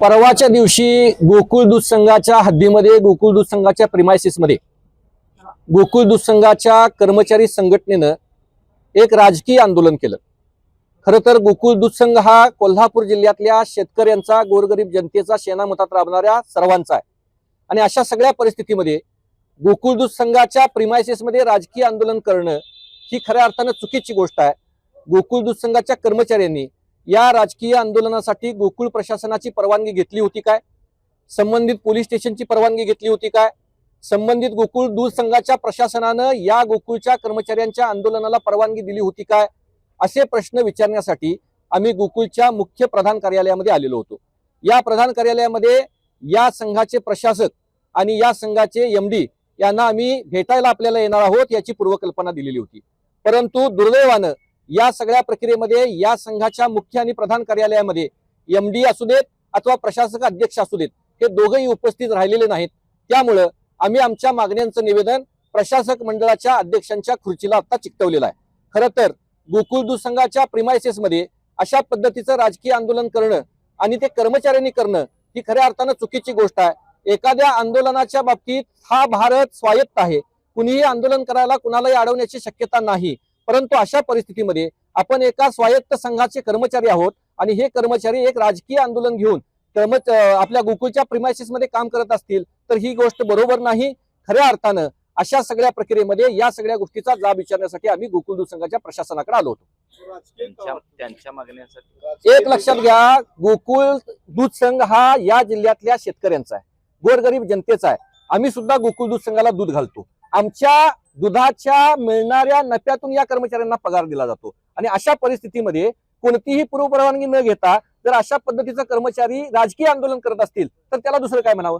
परवाच्या दिवशी गोकुळ दूध संघाच्या हद्दीमध्ये गोकुळ दूध संघाच्या प्रिमायसिसमध्ये गोकुळ दूध संघाच्या कर्मचारी संघटनेनं एक राजकीय आंदोलन केलं। खरं तर गोकुळ दूध संघ हा कोल्हापूर जिल्ह्यातल्या शेतकऱ्यांचा, गोरगरीब जनतेचा, शेणामतात राबणाऱ्या सर्वांचा आहे आणि अशा सगळ्या परिस्थितीमध्ये गोकुळ दूध संघाच्या प्रिमायसिसमध्ये राजकीय आंदोलन करणं ही खऱ्या अर्थानं चुकीची गोष्ट आहे। गोकुळ दूध संघाच्या कर्मचाऱ्यांनी या राजकीय आंदोलनासाठी गोकुळ प्रशासनाची परवानगी घेतली होती काय? संबंधित पोलीस स्टेशनची परवानगी घेतली होती काय? संबंधित गोकुळ दूध संघाच्या प्रशासनानं या गोकुळच्या कर्मचाऱ्यांच्या आंदोलनाला परवानगी दिली होती काय? असे प्रश्न विचारण्यासाठी आम्ही गोकुळच्या मुख्य प्रधान कार्यालयामध्ये आलेलो होतो। या प्रधान कार्यालयामध्ये या संघाचे प्रशासक आणि या संघाचे एमडी यांना आम्ही भेटायला आपल्याला येणार आहोत याची पूर्वकल्पना दिलेली होती। परंतु दुर्दैवानं या सगळ्या प्रक्रियेमध्ये या संघाच्या मुख्य आणि प्रधान कार्यालयामध्ये एमडी असू देत अथवा प्रशासक अध्यक्ष असू देत हे दोघंही उपस्थित राहिलेले नाहीत। त्यामुळं आम्ही आमच्या मागण्यांचं निवेदन प्रशासक मंडळाच्या अध्यक्षांच्या खुर्चीला आता चिकटवलेलं आहे। खरं तर गोकुळ दूध संघाच्या प्रिमायसिसमध्ये अशा पद्धतीचं राजकीय आंदोलन करणं आणि ते कर्मचाऱ्यांनी करणं ही खऱ्या अर्थानं चुकीची गोष्ट आहे। एखाद्या आंदोलनाच्या बाबतीत हा भारत स्वायत्त आहे, कुणीही आंदोलन करायला कुणालाही अडवण्याची शक्यता नाही। परंतु अशा परिस्थितीमध्ये आपण एका स्वायत्त संघाचे कर्मचारी आहोत आणि हे कर्मचारी एक राजकीय आंदोलन घेऊन आपल्या गोकुळच्या प्रिमायसिसमध्ये काम करत असतील तर ही गोष्ट बरोबर नाही। खऱ्या अर्थानं अशा सगळ्या प्रक्रियेमध्ये या सगळ्या गोष्टीचा जाब विचारण्यासाठी आम्ही गोकुळ दूध संघाच्या प्रशासनाकडे आलो होतो। त्यांच्या मागण्यासाठी एक लक्षात घ्या, गोकुळ दूध संघ हा या जिल्ह्यातल्या शेतकऱ्यांचा आहे, गोरगरीब जनतेचा आहे। आम्ही सुद्धा गोकुळ दूध संघाला दूध घालतो। आमच्या दुधाच्या मिळणाऱ्या नफ्यातून या कर्मचाऱ्यांना पगार दिला जातो आणि अशा परिस्थितीमध्ये कोणतीही पूर्वपरवानगी न घेता जर अशा पद्धतीचा कर्मचारी राजकीय आंदोलन करत असतील तर त्याला दुसरं काय म्हणावं?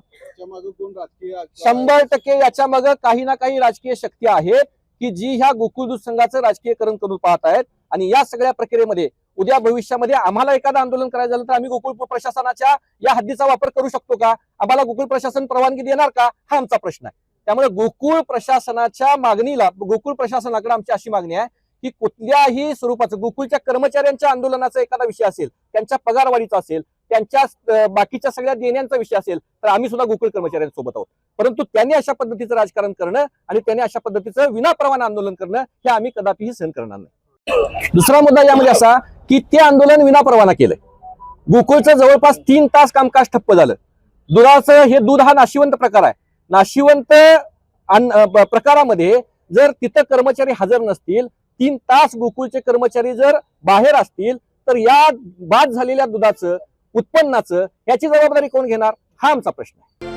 100% याच्या मागे काही ना काही राजकीय शक्ती आहेत की जी ह्या गोकुळ दूध संघाचं राजकीयकरण करून पाहत आहेत आणि या सगळ्या प्रक्रियेमध्ये उद्या भविष्यामध्ये आम्हाला एखादं आंदोलन करायचं झालं तर आम्ही गोकुळ प्रशासनाच्या या हद्दीचा वापर करू शकतो का? आम्हाला गोकुळ प्रशासन परवानगी देणार का? हा आमचा प्रश्न आहे। त्यामुळे गोकुळ प्रशासनाच्या मागणीला गोकुळ प्रशासनाकडे आमची अशी मागणी आहे की कुठल्याही स्वरूपाचं गोकुळच्या कर्मचाऱ्यांच्या आंदोलनाचा एखादा विषय असेल, त्यांच्या पगारवाढीचा असेल, त्यांच्या बाकीच्या सगळ्या देण्यांचा विषय असेल तर आम्ही सुद्धा गोकुळ कर्मचाऱ्यांसोबत आहोत। परंतु त्यांनी अशा पद्धतीचं राजकारण करणं आणि त्यांनी अशा पद्धतीचं विनाप्रमाण आंदोलन करणं हे आम्ही कदापिही सहन करणार नाही। दुसरा मुद्दा यामध्ये असा की ते आंदोलन विनापरवाना केलंय। गोकुळचं जवळपास 3 तास कामकाज ठप्प झालं। दुधाचं हे दूध हा नाशिवंत प्रकार आहे। नाशिवंत प्रकारामध्ये जर तिथं कर्मचारी हजर नसतील, 3 तास गोकुळचे कर्मचारी जर बाहेर असतील तर या बाद झालेल्या दुधाचं उत्पन्नाचं याची जबाबदारी कोण घेणार? हा आमचा प्रश्न आहे।